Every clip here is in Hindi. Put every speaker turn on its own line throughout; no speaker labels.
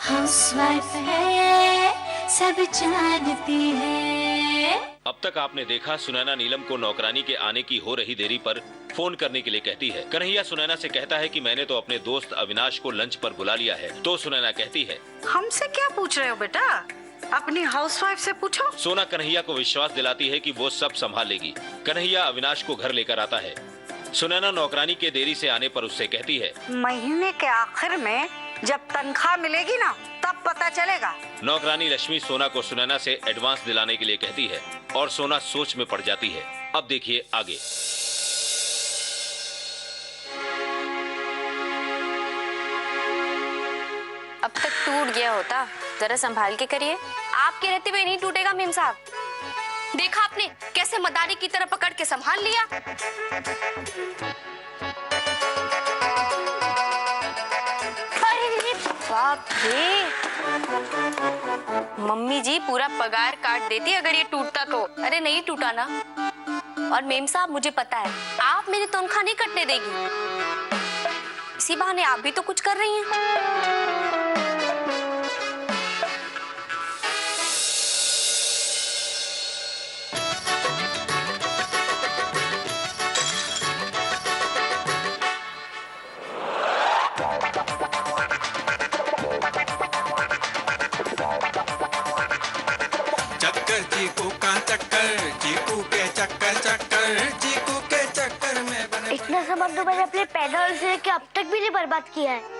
हाउसवाइफ है, सब जानती है।
अब तक आपने देखा सुनैना नीलम को नौकरानी के आने की हो रही देरी पर फोन करने के लिए कहती है। कन्हैया सुनैना से कहता है कि मैंने तो अपने दोस्त अविनाश को लंच पर बुला लिया है। तो सुनैना कहती है,
हमसे क्या पूछ रहे हो बेटा, अपनी हाउसवाइफ से पूछो।
सोना कन्हैया को विश्वास दिलाती है कि वो सब संभाल लेगी। कन्हैया अविनाश को घर लेकर आता है। सुनैना नौकरानी के देरी से आने पर उससे कहती है,
महीने के आखिर में जब तनख्वाह मिलेगी ना तब पता चलेगा।
नौकरानी रश्मि सोना को सुनैना से एडवांस दिलाने के लिए कहती है और सोना सोच में पड़ जाती है। अब देखिए आगे।
अब तक टूट गया होता, जरा संभाल के करिए। आपके रहते हुए नहीं टूटेगा मेम साहब।
देखा आपने कैसे मदारी की तरह पकड़ के संभाल लिया।
अरे बाप रे, मम्मी जी पूरा पगार काट देती अगर ये टूटता तो।
अरे नहीं टूटा ना। और मेम साहब मुझे पता है आप मेरी तनख्वाह नहीं कटने देगी। इसी बहाने आप भी तो कुछ कर रही हैं।
चक्कर चीकू का चक्कर, चीकू के चक्कर चक्कर, चीकू के चक्कर में बने।
इतना सामान तो मैंने अपने पैदा से लेके अब तक भी नहीं बर्बाद किया है।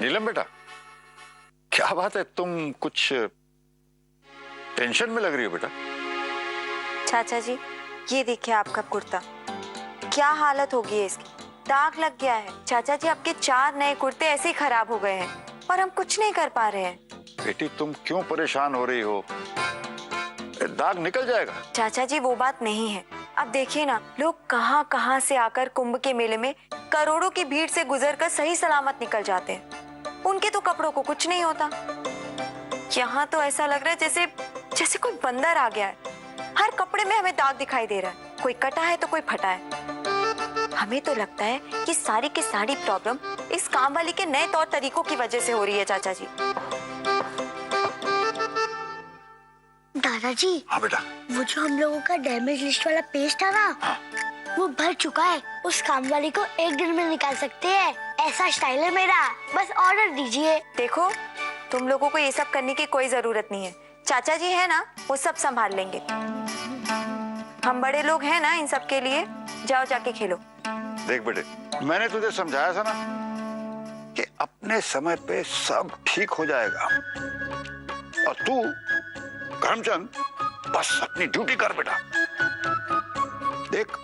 नीलम बेटा, क्या बात है, तुम कुछ टेंशन में लग रही हो बेटा।
चाचा जी ये देखिए आपका कुर्ता, क्या हालत होगी है इसकी, दाग लग गया है। चाचा जी आपके 4 नए कुर्ते ऐसे ही खराब हो गए हैं और हम कुछ नहीं कर पा रहे हैं।
बेटी तुम क्यों परेशान हो रही हो, दाग निकल जाएगा।
चाचा जी वो बात नहीं है, अब देखिए ना, लोग कहाँ कहाँ से आकर कुंभ के मेले में करोड़ों की भीड़ से गुजरकर सही सलामत निकल जाते हैं। उनके तो कपड़ों को कुछ नहीं होता। यहाँ तो ऐसा लग रहा है जैसे जैसे कोई बंदर आ गया है। हर कपड़े में हमें दाग दिखाई दे रहा है, कोई कटा है तो कोई फटा है। हमें तो लगता है कि सारी की सारी प्रॉब्लम इस काम वाली के नए तौर तरीकों की वजह से हो रही है। चाचा जी।
दादाजी।
हाँ बेटा।
वो जो हम लोगों का डैमेज लिस्ट वाला पेज था ना,
हाँ।
वो भर चुका है। उस काम वाली को 1 दिन में निकाल सकते हैं, ऐसा स्टाइल है मेरा। बस ऑर्डर दीजिए।
देखो तुम लोगों को ये सब करने की कोई जरूरत नहीं है, चाचा जी है ना, वो सब संभाल लेंगे। हम बड़े लोग हैं ना इन सब के लिए। जाओ जाके खेलो।
देख बेटे, मैंने तुझे समझाया था ना कि अपने समय पे सब ठीक हो जाएगा, और तू करमचंद बस अपनी ड्यूटी कर बेटा। देख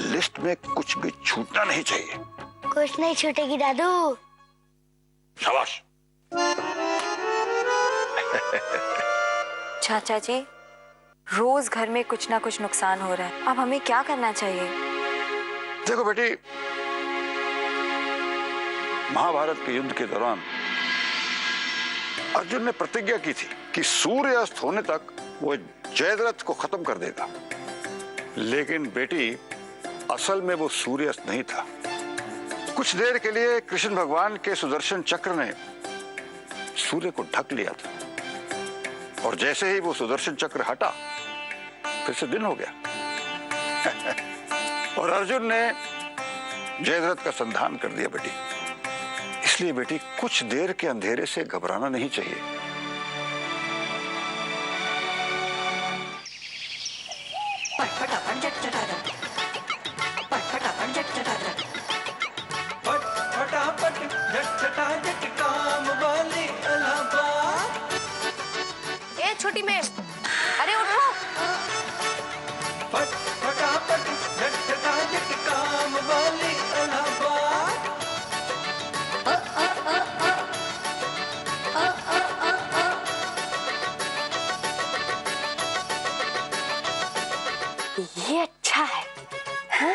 लिस्ट में कुछ भी छूटना नहीं चाहिए।
कुछ नहीं छूटेगी दादू।
शाबाश।
चाचा जी रोज घर में कुछ ना कुछ नुकसान हो रहा है, अब हमें क्या करना चाहिए?
देखो बेटी, महाभारत के युद्ध के दौरान अर्जुन ने प्रतिज्ञा की थी कि सूर्य अस्त होने तक वो जयद्रथ को खत्म कर देगा। लेकिन बेटी असल में वो सूर्य अस्त नहीं था। कुछ देर के लिए कृष्ण भगवान के सुदर्शन चक्र ने सूर्य को ढक लिया था, और जैसे ही वो सुदर्शन चक्र हटा फिर से दिन हो गया। और अर्जुन ने जयद्रथ का संधान कर दिया बेटी। इसलिए बेटी कुछ देर के अंधेरे से घबराना नहीं चाहिए।
ए छोटी मैम, अरे उठो। ये अच्छा है, हाँ?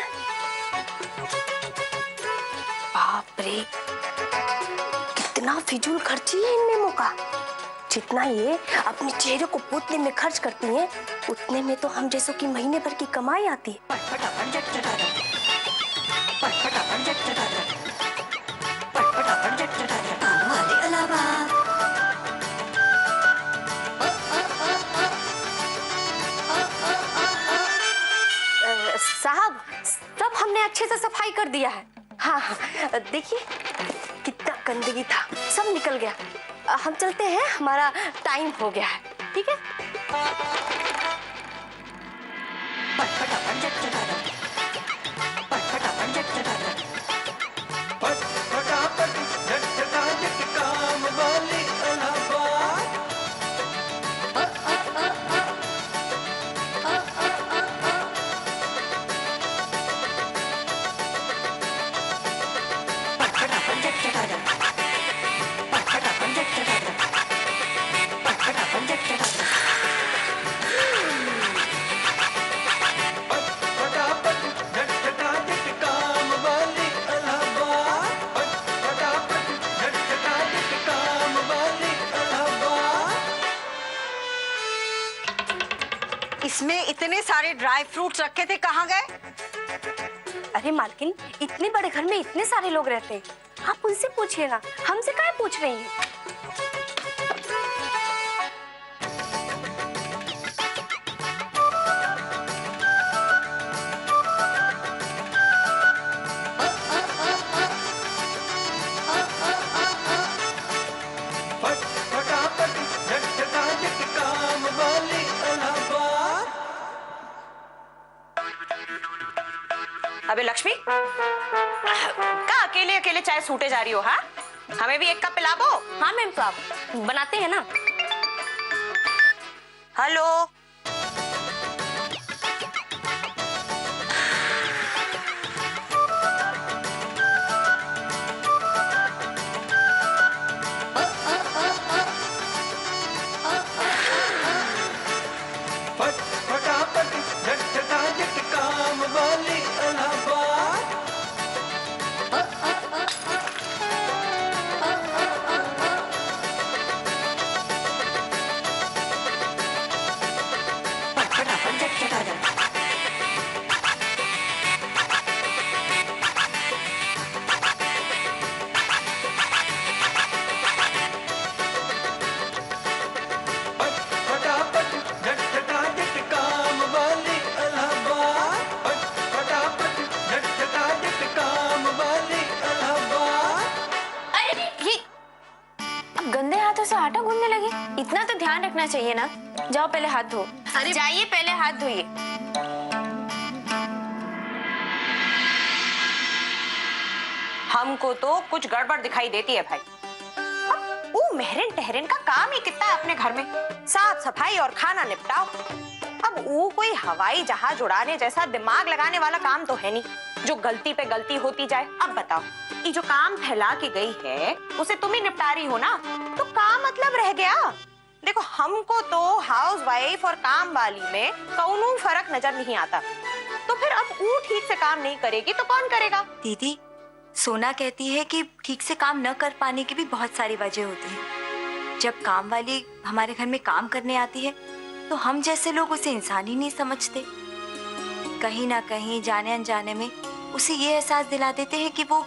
बाप रे, कितना फिजूल खर्ची है इन मेमों का। जितना ये अपने चेहरे को पोतने में खर्च करती हैं, उतने में तो हम जैसों की महीने भर की कमाई आती है। साहब, सब हमने अच्छे से सफाई कर दिया है। हाँ हाँ, देखिए कितना गंदगी था, सब निकल गया। हम चलते हैं, हमारा टाइम हो गया है। ठीक है?
इसमें इतने सारे ड्राई फ्रूट्स रखे थे, कहाँ गए?
अरे मालकिन, इतने बड़े घर में इतने सारे लोग रहते हैं, आप उनसे पूछिए ना, हमसे क्या पूछ रही हैं?
अबे लक्ष्मी, का अकेले अकेले चाय सूटे जा रही हो? हाँ, हमें भी एक कप पिला दो।
हाँ मैम साहब, बनाते हैं ना।
हेलो,
गंदे हाथों से आटा गूंदने लगी। इतना तो ध्यान रखना चाहिए ना। जाओ पहले हाथ धो। अरे जाइए, पहले हाथ धोइए।
हमको तो कुछ गड़बड़ दिखाई देती है भाई। अब वो मेहरन टहरन का काम ही कितना है अपने घर में, साफ सफाई और खाना निपटाओ। अब वो कोई हवाई जहाज उड़ाने जैसा दिमाग लगाने वाला काम तो है नहीं, जो गलती पे गलती होती जाए। अब बताओ, ये जो काम फैला के गई है उसे तुम ही निपटा रही हो ना, तो काम मतलब रह गया। देखो, हमको तो हाउस वाइफ और काम वाली में कौनो फर्क नजर नहीं आता। तो फिर अब वो ठीक से काम नहीं करेगी तो कौन करेगा?
दीदी, सोना कहती है कि ठीक से काम न कर पाने की भी बहुत सारी वजह होती है। जब काम वाली हमारे घर में काम करने आती है तो हम जैसे लोग उसे इंसान ही नहीं समझते। कहीं ना कहीं जाने अनजाने में उसे ये एहसास दिला देते हैं कि वो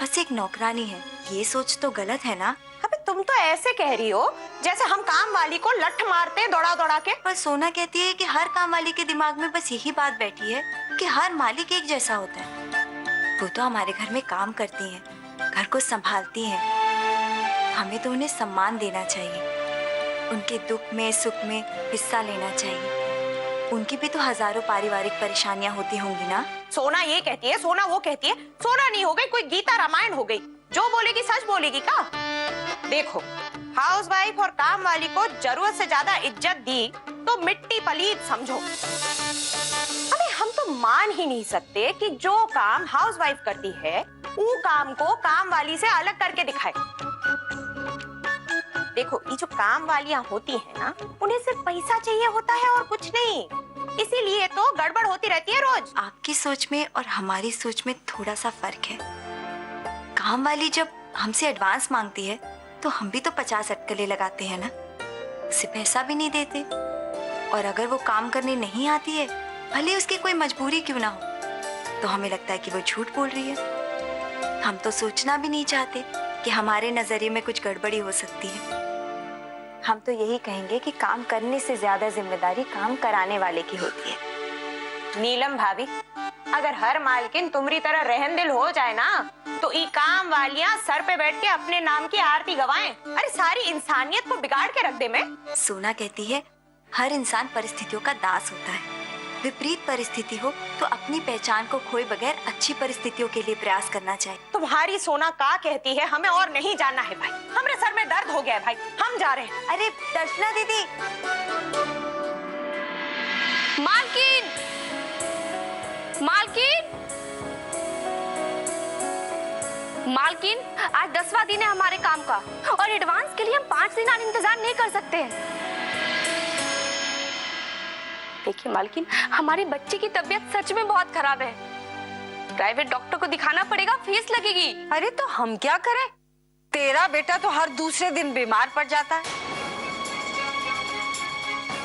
बस एक नौकरानी है। ये सोच तो गलत है ना।
अबे तुम तो ऐसे कह रही हो जैसे हम काम वाली को लठ मारते दौड़ा दौड़ा के।
पर सोना कहती है कि हर काम वाली के दिमाग में बस यही बात बैठी है कि हर मालिक एक जैसा होता है। वो तो हमारे घर में काम करती हैं, घर को संभालती हैं। हमें तो उन्हें सम्मान देना चाहिए, उनके दुख में सुख में हिस्सा लेना चाहिए। उनकी भी तो हजारों पारिवारिक परेशानियां होती होंगी ना।
सोना ये कहती है, सोना वो कहती है। सोना नहीं हो गई कोई गीता रामायण हो गई, जो बोलेगी सच बोलेगी का? देखो, हाउस वाइफ और काम वाली को जरूरत से ज्यादा इज्जत दी तो मिट्टी पलीत समझो। अबे हम तो मान ही नहीं सकते कि जो काम हाउस वाइफ करती है वो काम को काम वाली से अलग करके दिखाए। देखो, ये जो काम वालियां होती है ना, उन्हें सिर्फ पैसा चाहिए होता है और कुछ नहीं। इसीलिए तो गड़बड़ होती रहती है रोज।
आपकी सोच में और हमारी सोच में थोड़ा सा फर्क है। काम वाली जब हमसे एडवांस मांगती है तो हम भी तो 50 अटकलें लगाते हैं ना, उसे पैसा भी नहीं देते। और अगर वो काम करने नहीं आती है, भले उसकी कोई मजबूरी क्यों ना हो, तो हमें लगता है कि वो झूठ बोल रही है। हम तो सोचना भी नहीं चाहते कि हमारे नजरिए में कुछ गड़बड़ी हो सकती है। हम तो यही कहेंगे कि काम करने से ज्यादा जिम्मेदारी काम कराने वाले की होती है।
नीलम भाभी, अगर हर मालकिन तुम्हारी तरह रहन दिल हो जाए ना, तो ई काम वालियां सर पे बैठ के अपने नाम की आरती गवाएं। अरे सारी इंसानियत को बिगाड़ के रख दे मैं।
सोना कहती है हर इंसान परिस्थितियों का दास होता है। विपरीत परिस्थिति हो तो अपनी पहचान को खोए बगैर अच्छी परिस्थितियों के लिए प्रयास करना चाहिए।
तुम्हारी सोना का कहती है, हमें और नहीं जानना है भाई। हमारे सर में दर्द हो गया है भाई, हम जा रहे हैं।
अरे दर्शना दीदी।
मालकिन, मालकिन, मालकिन, आज 10वां दिन है हमारे काम का और एडवांस के लिए हम 5 दिन और इंतजार नहीं कर सकते हैं। देखिए मालकिन, हमारे बच्चे की तबीयत सच में बहुत खराब है। प्राइवेट डॉक्टर को दिखाना पड़ेगा, फीस लगेगी।
अरे तो हम क्या करें? तेरा बेटा तो हर दूसरे दिन बीमार पड़ जाता है।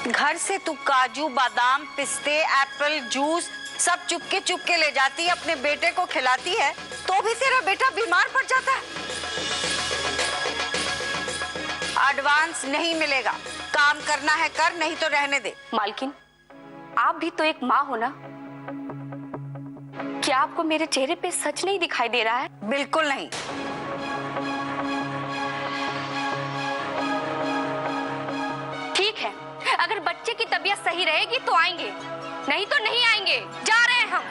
घर से तू काजू बादाम पिस्ते एप्पल जूस सब चुपके ले जाती है, अपने बेटे को खिलाती है, तो भी तेरा बेटा बीमार पड़ जाता है। एडवांस नहीं मिलेगा, काम करना है कर, नहीं तो रहने दे।
मालकिन, आप भी तो एक माँ हो ना, क्या आपको मेरे चेहरे पे सच नहीं दिखाई दे रहा है?
बिल्कुल नहीं।
ठीक है, अगर बच्चे की तबीयत सही रहेगी तो आएंगे, नहीं तो नहीं आएंगे। जा रहे हैं हम।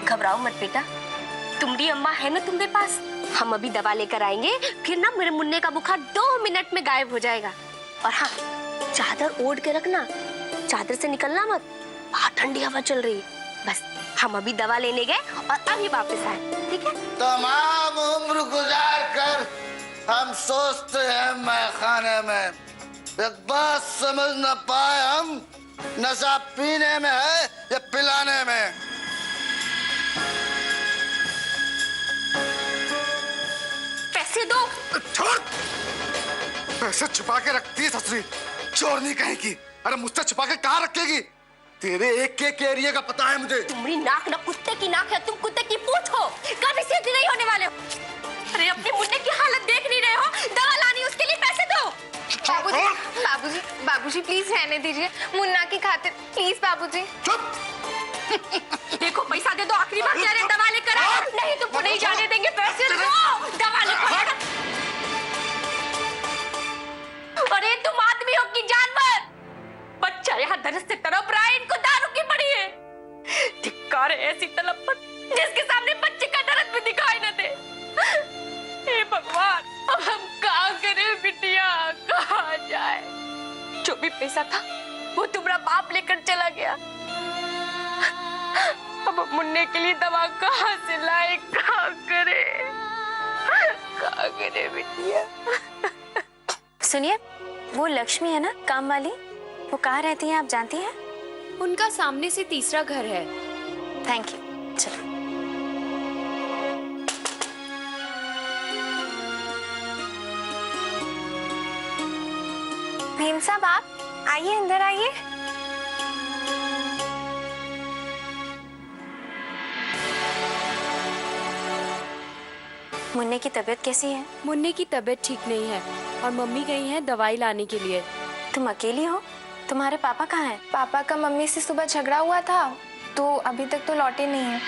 घबराओ मत बेटा, तुम्हारी अम्मा है ना तुम्हारे पास। हम अभी दवा लेकर आएंगे, फिर ना मेरे मुन्ने का बुखार 2 मिनट में गायब हो जाएगा। और हाँ, चादर ओढ़ के रखना, चादर से निकलना मत, बाहर ठंडी हवा चल रही है। बस हम अभी दवा लेने गए और अभी वापस आए, ठीक है?
तमाम उम्र गुजार कर हम सोचते हैं मैं खाने में, एक बात समझ न पाए हम, नशा पीने में है या पिलाने में।
पैसे दो।
छोड़, पैसे छुपा के रखती है ससुरी, चोर नहीं कहेगी। अरे मुझसे छुपा के कहाँ रखेगी? तेरे एक एरिया का पता है मुझे।
तुम्हारी नाक ना कुत्ते की नाक है, तुम कुत्ते की पूंछ हो, कभी सीधी नहीं होने वाले हो। अरे अपने मुन्ने की हालत देख नहीं रहे हो? दवा लानी, उसके लिए पैसे दो।
बाबूजी, बाबूजी प्लीज रहने दीजिए, मुन्ना की खातिर प्लीज बाबूजी।
चुप।
देखो पैसा दे दो, आखिरी बार कह रहे हैं, दवा लेकर आओ, नहीं तुमको नहीं जाने देंगे। पैसे दो, दवा लेकर। अरे तुम आदमी हो कि जानवर? बच्चा यहाँ दर्द से तड़प रहा है, इनको दारू की पड़ी है। धिक्कार है ऐसी तलब पर जिसके सामने बच्चे का दर्द भी दिखाई न दे। हे भगवान, अब हम क्या करें बिटिया, कहाँ जाए? जो भी पैसा था वो तुम्हारा बाप लेकर चला गया। अब मुन्ने के लिए दवा कहाँ से लाए, कहाँ करे बिटिया?
सुनिए, वो लक्ष्मी है ना काम वाली, वो कहाँ रहती हैं आप जानती हैं?
उनका सामने से तीसरा घर है।
Thank you. चलो। भीम साहब, आप आइए, अंदर आइए। मुन्ने की तबीयत कैसी है?
मुन्ने की तबीयत ठीक नहीं है और मम्मी गई हैं दवाई लाने के लिए।
तुम अकेली हो? तुम्हारे पापा कहाँ हैं?
पापा का मम्मी से सुबह झगड़ा हुआ था, तो अभी तक तो लौटे नहीं है।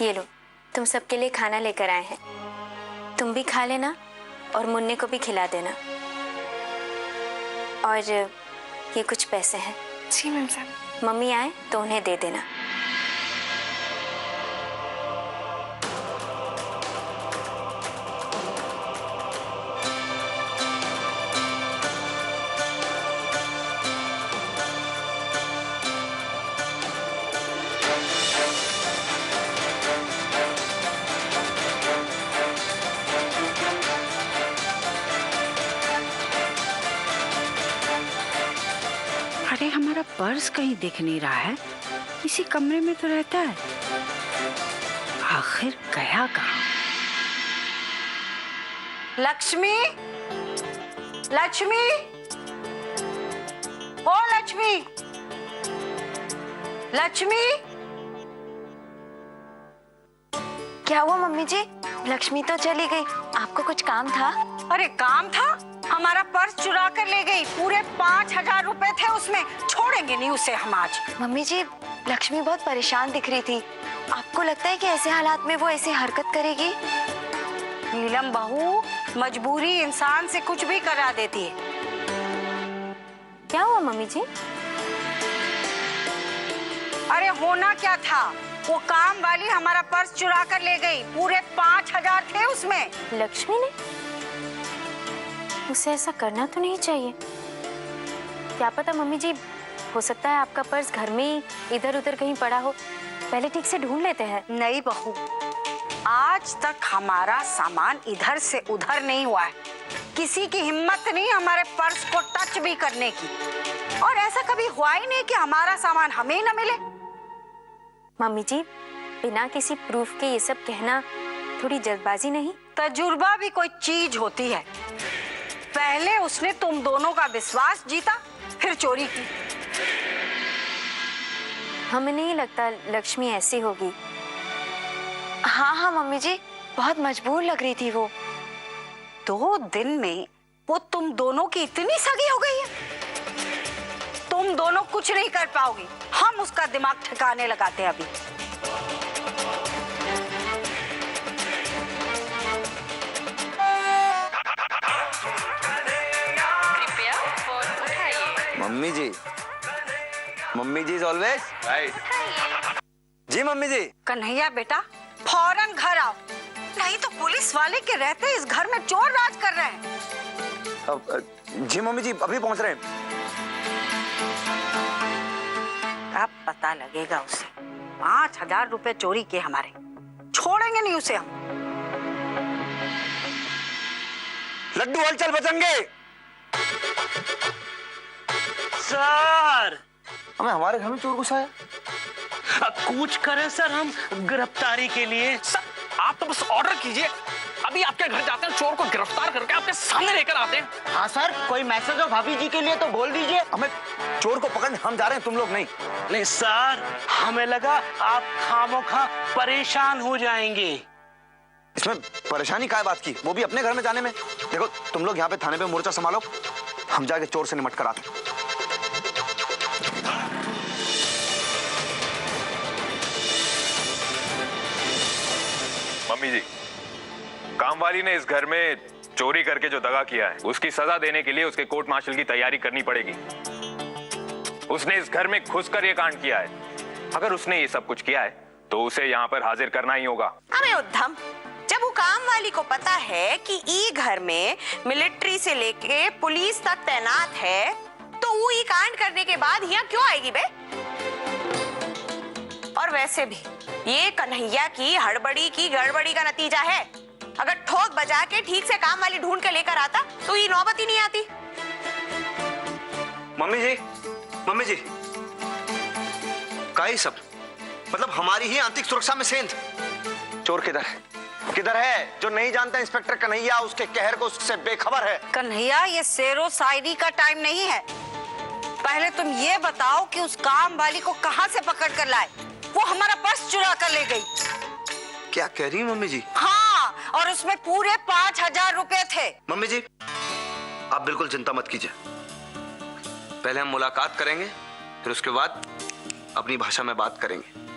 ये लो, तुम सबके लिए खाना लेकर आए हैं, तुम भी खा लेना और मुन्ने को भी खिला देना। और ये कुछ पैसे हैं।
जी मैम साहब।
मम्मी आए तो उन्हें दे देना।
अरे हमारा पर्स कहीं दिख नहीं रहा है, इसी कमरे में तो रहता है, आखिर गया कहाँ? लक्ष्मी, लक्ष्मी, ओ लक्ष्मी, लक्ष्मी।
क्या हुआ मम्मी जी? लक्ष्मी तो चली गई, आपको कुछ काम था?
अरे काम था, हमारा पर्स चुरा कर ले गई, पूरे 5,000 रुपए थे उसमें, छोड़ेंगे नहीं उसे हम आज।
मम्मी जी, लक्ष्मी बहुत परेशान दिख रही थी, आपको लगता है कि ऐसे हालात में वो ऐसी हरकत करेगी?
नीलम बहू, मजबूरी इंसान से कुछ भी करा देती है।
क्या हुआ मम्मी जी?
अरे होना क्या था, वो काम वाली हमारा पर्स चुरा कर ले गई, पूरे 5,000 थे उसमें।
लक्ष्मी ने? उसे ऐसा करना तो नहीं चाहिए। क्या पता मम्मी जी, हो सकता है आपका पर्स घर में ही इधर उधर कहीं पड़ा हो, पहले ठीक से ढूंढ लेते हैं।
नहीं बहू, आज तक हमारा सामान इधर से उधर नहीं हुआ है, किसी की हिम्मत नहीं हमारे पर्स को टच भी करने की, और ऐसा कभी हुआ ही नहीं कि हमारा सामान हमें न मिले।
मम्मी जी, बिना किसी प्रूफ के ये सब कहना थोड़ी जल्दबाजी नहीं?
तजुर्बा भी कोई चीज होती है, पहले उसने तुम दोनों का विश्वास जीता, फिर चोरी की।
हमें नहीं लगता लक्ष्मी ऐसी होगी। हाँ हाँ मम्मी जी, बहुत मजबूर लग रही थी वो।
2 दिन में वो तुम दोनों की इतनी सगी हो गई है, तुम दोनों कुछ नहीं कर पाओगी, हम उसका दिमाग ठिकाने लगाते हैं अभी।
Mummy ji, mummy ji is always right. जी मम्मी जी।
कन्हैया बेटा, फौरन घर आओ, नहीं तो पुलिस वाले के रहते इस घर में चोर राज कर रहे हैं।
जी मम्मी जी, अभी पहुंच रहे हैं।
अब पता लगेगा उसे, 5,000 रुपए चोरी किए हमारे, छोड़ेंगे नहीं उसे हम।
लड्डू हलचल बचेंगे।
सर,
हमें हमारे घर में चोर घुसा है।
कूच करें सर हम गिरफ्तारी के लिए।
सर, आप तो बस ऑर्डर कीजिए, अभी आपके घर जाते हैं, चोर को गिरफ्तार करके आपके सामने लेकर आते हैं।
हाँ सर, कोई मैसेज हो भाभी जी के लिए तो बोल दीजिए। हमें चोर को पकड़ने हम जा रहे हैं, तुम लोग नहीं।
नहीं सर, हमें लगा आप खामोखा परेशान हो जाएंगे।
इसमें परेशानी काय बात की, वो भी अपने घर में जाने में। देखो तुम लोग यहाँ पे थाने पे मोर्चा संभालो, हम जाके चोर से निमट कर आते।
मम्मी जी, कामवाली ने इस घर में चोरी करके जो दगा किया है, उसकी सजा देने के लिए उसके कोर्ट मार्शल की तैयारी करनी पड़ेगी। उसने इस घर में घुसकर ये कांड किया है, अगर उसने ये सब कुछ किया है तो उसे यहाँ पर हाजिर करना ही होगा।
अरे उद्धम, जब वो काम वाली को पता है कि ई घर में मिलिट्री से लेके पुलिस तक तैनात है, तो वो ये कांड करने के बाद यहाँ क्यों आएगी बे? और वैसे भी ये कन्हैया की हड़बड़ी की गड़बड़ी का नतीजा है। अगर ठोक बजा के ठीक से काम वाली ढूंढ के लेकर आता तो ये नौबत ही नहीं आती।
मम्मी जी, काई सब, मतलब हमारी ही आंतरिक सुरक्षा में सेंध। चोर किधर है? किधर है? जो नहीं जानता इंस्पेक्टर कन्हैया उसके कहर को उससे बेखबर है।
कन्हैया, ये शेरो शायरी का टाइम नहीं है, पहले तुम ये बताओ कि उस काम वाली को कहाँ से पकड़ कर लाए? वो हमारा पर्स चुरा कर ले गई।
क्या कह रही मम्मी जी?
हाँ, और उसमें पूरे 5,000 रुपए थे।
मम्मी जी, आप बिल्कुल चिंता मत कीजिए, पहले हम मुलाकात करेंगे, फिर उसके बाद अपनी भाषा में बात करेंगे।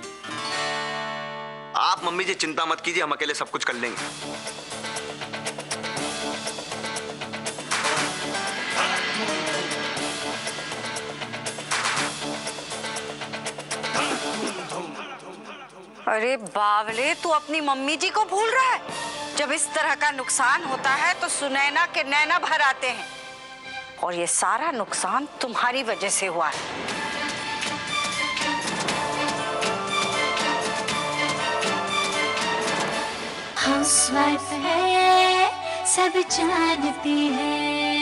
आप मम्मी जी चिंता मत कीजिए, हम अकेले सब कुछ कर लेंगे।
अरे बावले, तू अपनी मम्मी जी को भूल रहा है? जब इस तरह का नुकसान होता है तो सुनैना के नैना भर आते हैं, और ये सारा नुकसान तुम्हारी वजह से हुआ है।
हाउसवाइफ है, सब जानती है।